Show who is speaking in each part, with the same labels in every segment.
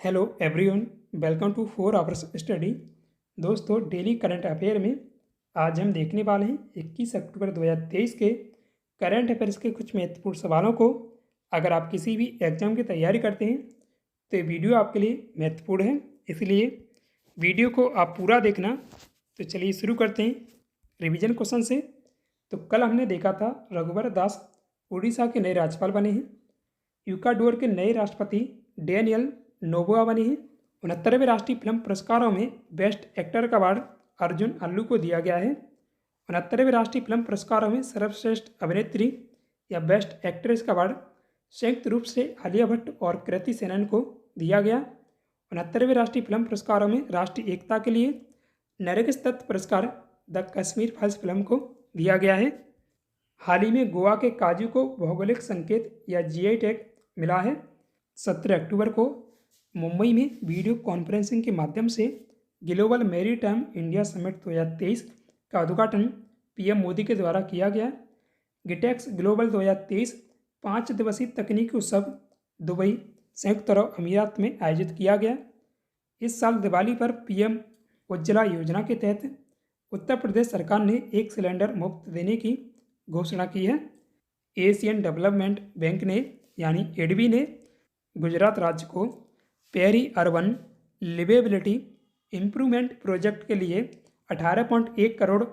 Speaker 1: Hello everyone, welcome to 4 hours study. दोस्तों, daily current affair में आज हम देखने वाले हैं 21 अक्टूबर 2023 के करंट अफेयर्स के कुछ महत्वपूर्ण सवालों को। अगर आप किसी भी एग्जाम की तैयारी करते हैं तो ये वीडियो आपके लिए महत्वपूर्ण है, इसलिए वीडियो को आप पूरा देखना। तो चलिए शुरू करते हैं रिवीजन क्वेश्चन से। तो कल हमने देखा था रघुवर दास उड़ीसा के नए राज्यपाल बने हैं। यूकाडोर के नए राष्ट्रपति डेनियल नोबोआ बने हैं। 69वें राष्ट्रीय फिल्म पुरस्कारों में बेस्ट एक्टर का अवार्ड अर्जुन अल्लू को दिया गया है। 69वें राष्ट्रीय फिल्म पुरस्कारों में सर्वश्रेष्ठ अभिनेत्री या बेस्ट एक्ट्रेस का अवार्ड संयुक्त रूप से आलिया भट्ट और कृति सेनन को दिया गया। 69वें राष्ट्रीय फिल्म पुरस्कारों में राष्ट्रीय एकता के लिए नरेगिस दत्त पुरस्कार द कश्मीर फाइल्स फिल्म को दिया गया है। हाल ही में गोवा के काजू को भौगोलिक संकेत या जीआई टैग मिला है। 17 अक्टूबर को मुंबई में वीडियो कॉन्फ्रेंसिंग के माध्यम से ग्लोबल मैरीटाइम इंडिया समिट 2023 का उद्घाटन पीएम मोदी के द्वारा किया गया। गिटेक्स ग्लोबल 2023 5 दिवसीय तकनीकी उत्सव दुबई, संयुक्त अरब अमीरात में आयोजित किया गया। इस साल दिवाली पर पीएम उज्ज्वला योजना के तहत उत्तर प्रदेश सरकार ने 1 सिलेंडर मुफ्त देने की घोषणा की है। एशियन डेवलपमेंट बैंक ने यानी एडबी ने गुजरात राज्य को peri urban liveability improvement project के लिए 18.1 करोड़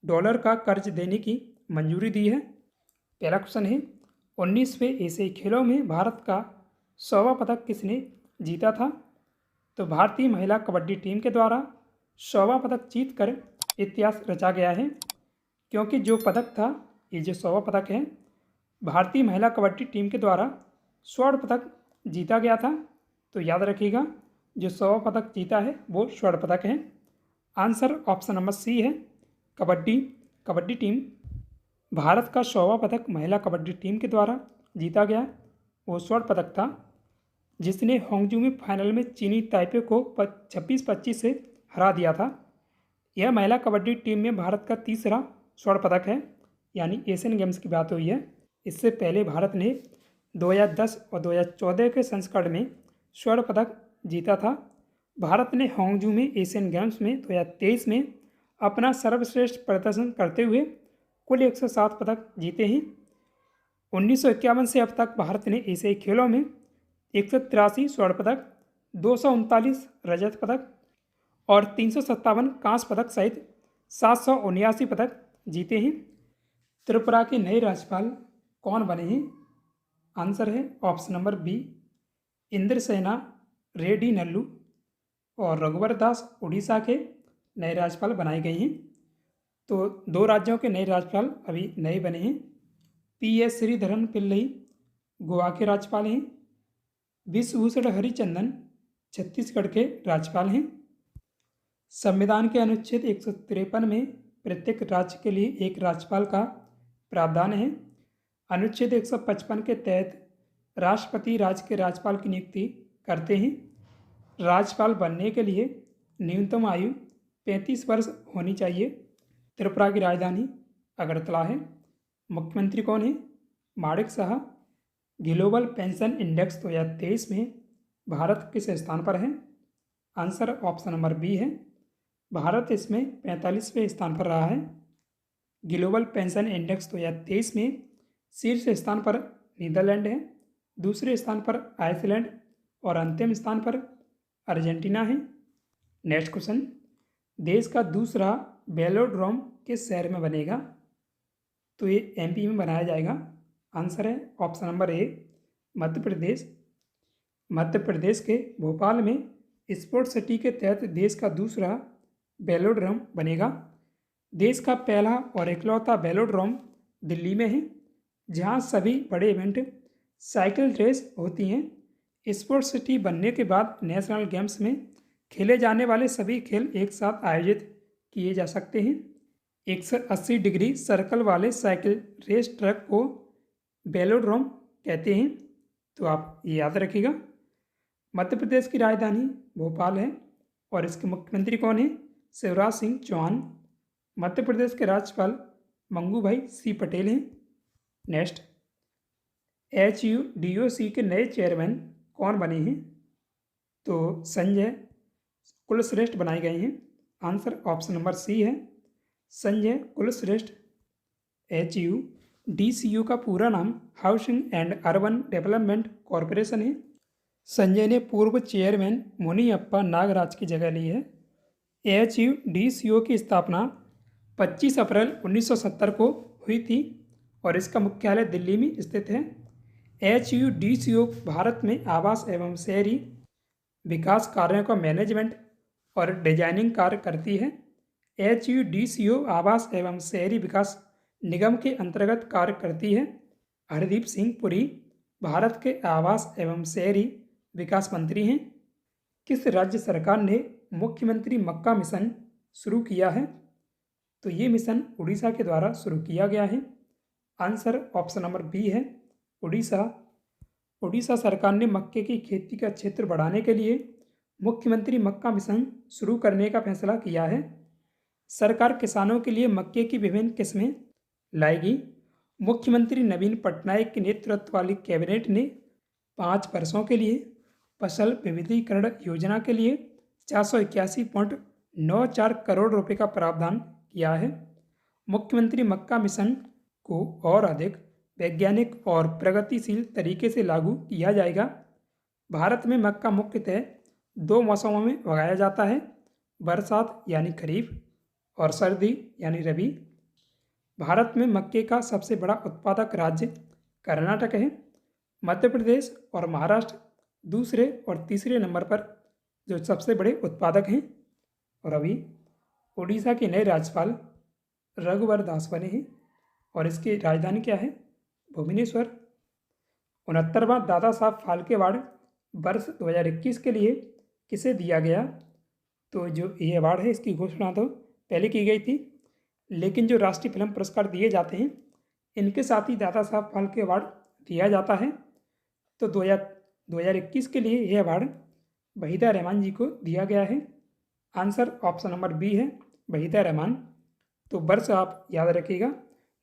Speaker 1: डॉलर का कर्ज देने की मंजूरी दी है। पहला क्वेश्चन है, 19वें एशियाई खेलों में भारत का 100वां पदक किसने जीता था? तो भारतीय महिला कबड्डी टीम के द्वारा 100वां पदक जीतकर इतिहास रचा गया है, क्योंकि जो पदक था, ये जो 100वां पदक है, भारतीय महिला कबड्डी टीम के द्वारा स्वर्ण पदक जीता गया था। तो याद रखिएगा, जो 100वां पदक जीता है वो स्वर्ण पदक है। आंसर ऑप्शन नंबर सी है, कबड्डी टीम। भारत का 100वां पदक महिला कबड्डी टीम के द्वारा जीता गया, वो स्वर्ण पदक था, जिसने होंगजू में फाइनल में चीनी ताइपे को 26-25 से हरा दिया था। यह महिला कबड्डी टीम में भारत का तीसरा स्वर्ण पदक है, यानी एशियन गेम्स की बात हुई है। इससे पहले भारत ने 2010 और 2014 के संस्करण में स्वर्ण पदक जीता था। भारत ने होंगजू में एशियन गेम्स में 2023 में अपना सर्वश्रेष्ठ प्रदर्शन करते हुए कुल 107 पदक जीते हैं। 1951 से अब तक भारत ने एशियाई खेलों में 183 स्वर्ण पदक, 239 रजत पदक और 357 कांस्य पदक सहित 779 पदक जीते हैं। त्रिपुरा के नए राज्यपाल कौन बने हैं? आंसर है option number B, Indrasena Reddy Nallu. और रघुवर दास उड़ीसा के नए राज्यपाल बनाए गए हैं। तो 2 राज्यों के नए राज्यपाल अभी नए बने हैं। PS श्रीधरन पिल्लई गोवा के राज्यपाल हैं। विश्वभूषण हरिचंदन छत्तीसगढ़ के राज्यपाल हैं। संविधान के अनुच्छेद 153 में प्रत्येक राज्य के लिए एक राज्यपाल का प्रावधान है। अनुच्छेद 155 के तहत राष्ट्रपति राज्य के राज्यपाल की नियुक्ति करते हैं। राज्यपाल बनने के लिए न्यूनतम आयु 35 वर्ष होनी चाहिए। त्रिपुरा की राजधानी अगरतला है। मुख्यमंत्री कौन है? माणिक साहा। ग्लोबल पेंशन इंडेक्स 2023 में भारत किस स्थान पर है? आंसर ऑप्शन नंबर बी है, भारत इसमें 45वें स्थान पर रहा है। ग्लोबल पेंशन इंडेक्स 2023 में शीर्ष स्थान पर नीदरलैंड है, दूसरे स्थान पर आइसलैंड और अंतिम स्थान पर अर्जेंटीना है। नेक्स्ट क्वेश्चन, देश का दूसरा वेलोड्रोम किस शहर में बनेगा? तो ये MP में बनाया जाएगा। आंसर है option number A, Madhya Pradesh. Madhya Pradesh के भोपाल में स्पोर्ट सिटी के तहत देश का दूसरा वेलोड्रोम बनेगा। देश का पहला और इकलौता वेलोड्रोम दिल्ली में है, जहां सभी बड़े इवेंट साइकिल रेस होती हैं। स्पोर्ट सिटी बनने के बाद नेशनल गेम्स में खेले जाने वाले सभी खेल एक साथ आयोजित किए जा सकते हैं। 180 डिग्री सर्कल वाले साइकिल रेस ट्रैक को वेलोड्रोम कहते हैं। तो आप ये याद रखिएगा। मध्य प्रदेश की राजधानी भोपाल है और इसके मुख्यमंत्री कौन है? शिवराज सिंह चौहान। मध्य प्रदेश के राज्यपाल मंगू भाई सी पटेल हैं। नेक्स्ट, HUDOC के नए चेयरमैन कौन बने हैं? तो संजय कुलश्रेष्ठ बनाए गए हैं। आंसर ऑप्शन नंबर सी है, संजय कुलश्रेष्ठ। HUDCO का पूरा नाम housing and urban development corporation है। संजय ने पूर्व चेयरमैन मुनियप्पा नागराज की जगह ली है। HUDCO की स्थापना 25 अप्रैल 1970 को हुई थी और इसका मुख्यालय दिल्ली में स्थित है। HUDCO भारत में आवास एवं शहरी विकास कार्यों का मैनेजमेंट और डिजाइनिंग कार्य करती है। HUDCO आवास एवं शहरी विकास निगम के अंतर्गत कार्य करती है। हरदीप सिंह पुरी भारत के आवास एवं शहरी विकास मंत्री हैं। किस राज्य सरकार ने मुख्यमंत्री मक्का मिशन शुरू किया है? तो ये मिशन उड़ीसा के द्वारा शुरू किया गया है। आंसर ऑप्शन नंबर बी है, उड़ीसा। उड़ीसा सरकार ने मक्के की खेती का क्षेत्र बढ़ाने के लिए मुख्यमंत्री मक्का मिशन शुरू करने का फैसला किया है। सरकार किसानों के लिए मक्के की विभिन्न किस्में लाएगी। मुख्यमंत्री नवीन पटनायक के नेतृत्व वाली कैबिनेट ने 5 वर्षों के लिए फसल विविधीकरण योजना के लिए 481.94 करोड़ रुपए का प्रावधान किया है। मुख्यमंत्री मक्का मिशन को और अधिक वैज्ञानिक और प्रगतिशील तरीके से लागू किया जाएगा। भारत में मक्का मुख्यतः 2 मौसमों में उगाया जाता है, बरसात यानी खरीफ और सर्दी यानी रबी। भारत में मक्के का सबसे बड़ा उत्पादक राज्य कर्नाटक है। मध्य प्रदेश और महाराष्ट्र दूसरे और तीसरे नंबर पर जो सबसे बड़े उत्पादक हैं। और अभी उड़ीसा के नए राज्यपाल रघुवर दास बने हैं और इसकी राजधानी क्या है? भुवनेश्वर। 69वां दादा साहब फाल्के अवार्ड वर्ष 2021 के लिए किसे दिया गया? तो जो ये अवार्ड है इसकी घोषणा तो पहले की गई थी, लेकिन जो राष्ट्रीय फिल्म पुरस्कार दिए जाते हैं इनके साथ ही दादा साहब फाल्के अवार्ड दिया जाता है। तो 2021 के लिए यह अवार्ड वहीदा रहमान जी को दिया गया है। आंसर ऑप्शन नंबर बी है, वहीदा रहमान। तो वर्ष आप याद रखिएगा,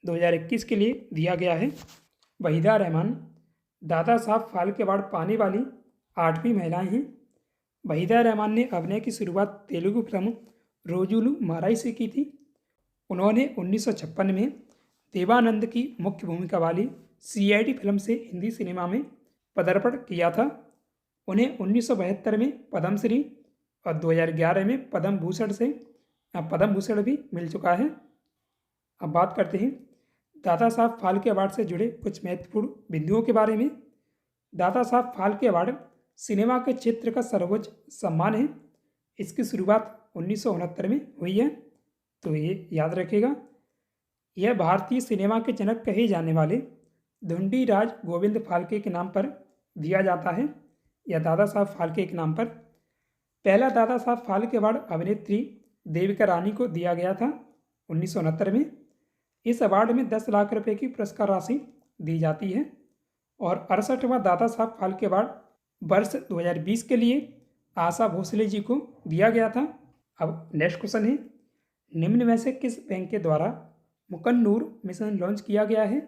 Speaker 1: 2021 के लिए दिया गया है वहीदा रहमान। दादा साहब फाल्के अवार्ड पाने वाली 8वीं महिलाएं हैं। वहीदा रहमान ने अभिनय की शुरुआत तेलुगु फिल्म रोजुलू माराई से की थी। उन्होंने 1956 में देवानंद की मुख्य भूमिका वाली CID फिल्म से हिंदी सिनेमा में पदार्पण किया था। उन्हें 1972 में पद्मश्री और 2011 में पद्म भूषण भी मिल चुका है। अब बात करते हैं दादा साहब फाल्के अवार्ड से जुड़े कुछ महत्वपूर्ण बिंदुओं के बारे में। दादा साहब फाल्के अवार्ड सिनेमा के क्षेत्र का सर्वोच्च सम्मान है। इसकी शुरुआत 1969 में हुई है, तो ये याद रखिएगा। यह भारतीय सिनेमा के जनक कहे जाने वाले धुंडी राज गोविंद फाल्के के नाम पर दिया जाता है, या दादा साहब फाल्के के नाम पर। पहला दादा साहब फाल्के अवार्ड अभिनेत्री देविका रानी को दिया गया था 1969 में। इस अवार्ड में 10 लाख रुपए की पुरस्कार राशि दी जाती है। और 68वां दादा साहब फाल्के अवार्ड वर्ष 2020 के लिए आशा भोसले जी को दिया गया था। अब नेक्स्ट क्वेश्चन है, निम्न में से किस बैंक के द्वारा मुकन्नूर मिशन लॉन्च किया गया है?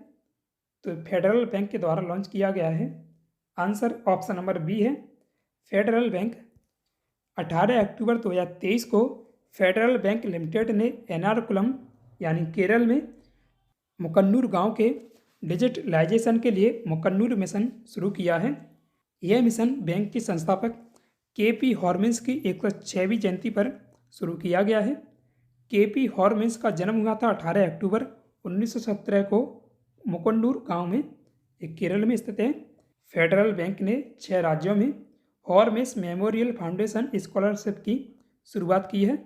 Speaker 1: तो फेडरल बैंक के द्वारा लॉन्च किया गया है। आंसर ऑप्शन नंबर बी है, फेडरल बैंक। 18 अक्टूबर 2023 को फेडरल बैंक लिमिटेड ने एर्नाकुलम यानी केरल में मुकन्नूर गांव के डिजिटलाइजेशन के लिए मुकन्नूर मिशन शुरू किया है। यह मिशन बैंक के संस्थापक KP हॉर्मिन्स की 106वीं जयंती पर शुरू किया गया है। KP हॉर्मिन्स का जन्म हुआ था 18 अक्टूबर 1917 को मुकन्नूर गांव में, एक केरल में स्थित है। फेडरल बैंक ने 6 राज्यों में हॉर्मिन्स मेमोरियल फाउंडेशन स्कॉलरशिप की शुरुआत की है।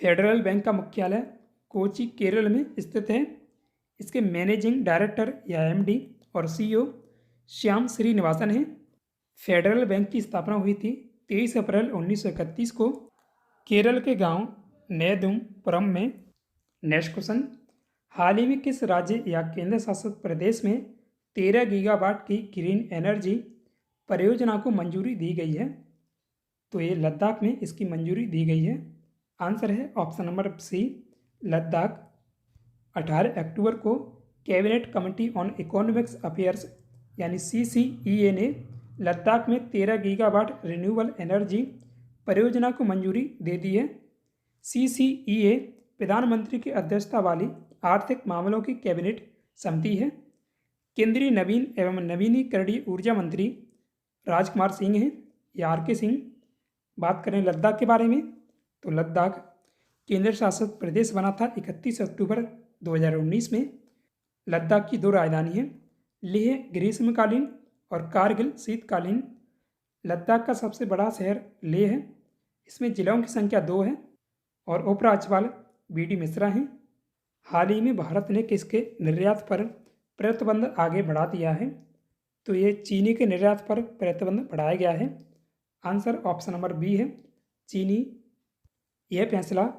Speaker 1: फेडरल बैंक का मुख्यालय कोची केरल में स्थित है। इसके मैनेजिंग डायरेक्टर या MD और CEO श्याम श्रीनिवासन हैं। फेडरल बैंक की स्थापना हुई थी 23 अप्रैल 1931 को केरल के गांव नेदुमपुरम में। नेक्स्ट क्वेश्चन, हाल ही में किस राज्य या केंद्र शासित प्रदेश में 13 गीगावाट की ग्रीन एनर्जी परियोजना को मंजूरी दी गई है? तो ये लद्दाख में इसकी मंजूरी दी गई है। आंसर है ऑप्शन नंबर सी, लद्दाख। 18 अक्टूबर को cabinet committee on economics affairs यानी CCEA ने लद्दाख में 13 गीगावाट रिन्यूएबल एनर्जी परियोजना को मंजूरी दे दी है। CCEA प्रधानमंत्री की अध्यक्षता वाली आर्थिक मामलों की कैबिनेट समिति है। केंद्रीय नवीन एवं नवीनीकरणीय ऊर्जा मंत्री राजकुमार सिंह हैं या RK सिंह। बात करें लद्दाख के बारे में तो लद्दाख केंद्र शासित प्रदेश बना था 31 अक्टूबर 2019 में। लद्दाख की 2 राजधानी हैं, लेह ग्रीष्मकालीन और कारगिल शीतकालीन। लद्दाख का सबसे बड़ा शहर लेह है। इसमें जिलों की संख्या 2 है और उपराज्यपाल BD मिश्रा हैं। हाल ही में भारत ने किसके निर्यात पर प्रतिबंध आगे बढ़ा दिया है? तो ये चीनी के निर्यात पर प्रतिबंध बढ़ाया गया है। आंसर ऑप्शन नंबर B है, चीनी। यह फैसला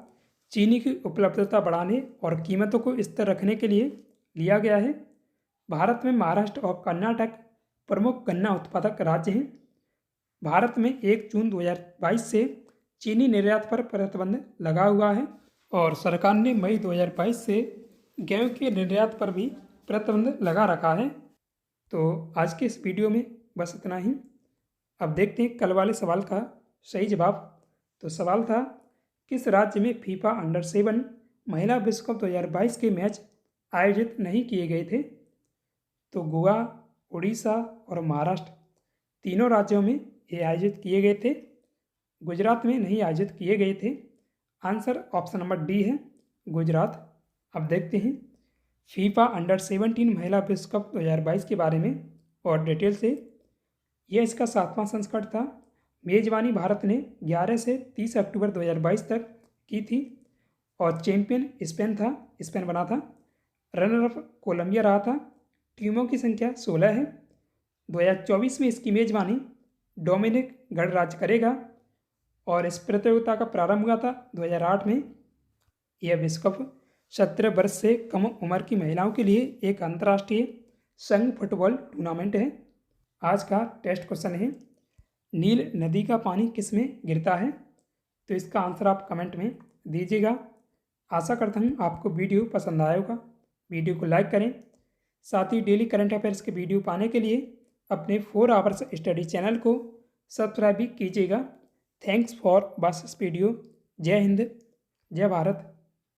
Speaker 1: चीनी की उपलब्धता बढ़ाने और कीमतों को स्थिर रखने के लिए लिया गया है। भारत में महाराष्ट्र और कर्नाटक प्रमुख गन्ना उत्पादक राज्य हैं। भारत में 1 जून 2022 से चीनी निर्यात पर प्रतिबंध लगा हुआ है और सरकार ने मई 2022 से गेहूं के निर्यात पर भी प्रतिबंध लगा रखा है। तो आज के इस वीडियो में बस इतना ही। अब देखते हैं कल वाले सवाल का सही जवाब। तो सवाल था, किस राज्य में फीफा अंडर-7 महिला विश्व कप 2022 के मैच आयोजित नहीं किए गए थे? तो गोवा, उड़ीसा और महाराष्ट्र तीनों राज्यों में ये आयोजित किए गए थे। गुजरात में नहीं आयोजित किए गए थे। आंसर ऑप्शन नंबर D है, गुजरात। अब देखते हैं फीफा अंडर-17 महिला विश्व कप 2022 के बारे में और डिटेल से। यह इसका 7वां संस्करण था। मेज़बानी भारत ने 11 से 30 अक्टूबर 2022 तक की थी और चैंपियन स्पेन था, स्पेन बना था। रनर अप कोलंबिया रहा था। टीमों की संख्या 16 है। 2024 में इसकी मेज़बानी डोमिनिक गणराज्य करेगा और इस प्रतियोगिता का प्रारंभ हुआ था 2008 में। यह विश्व कप 17 वर्ष से कम उम्र की महिलाओं के लिए एक अंतर्राष्ट्रीय संघ फुटबॉल टूर्नामेंट है। आज का टेस्ट क्वेश्चन है, नील नदी का पानी किस में गिरता है? तो इसका आंसर आप कमेंट में दीजिएगा। आशा करता हूँ आपको वीडियो पसंद आया होगा। वीडियो को लाइक करें। साथ ही डेली करंट अफेयर्स के वीडियो पाने के लिए अपने 4 आवर्स स्टडी चैनल को सब्सक्राइब भी कीजिएगा। Thanks for watch this video. जय हिंद, जय भारत।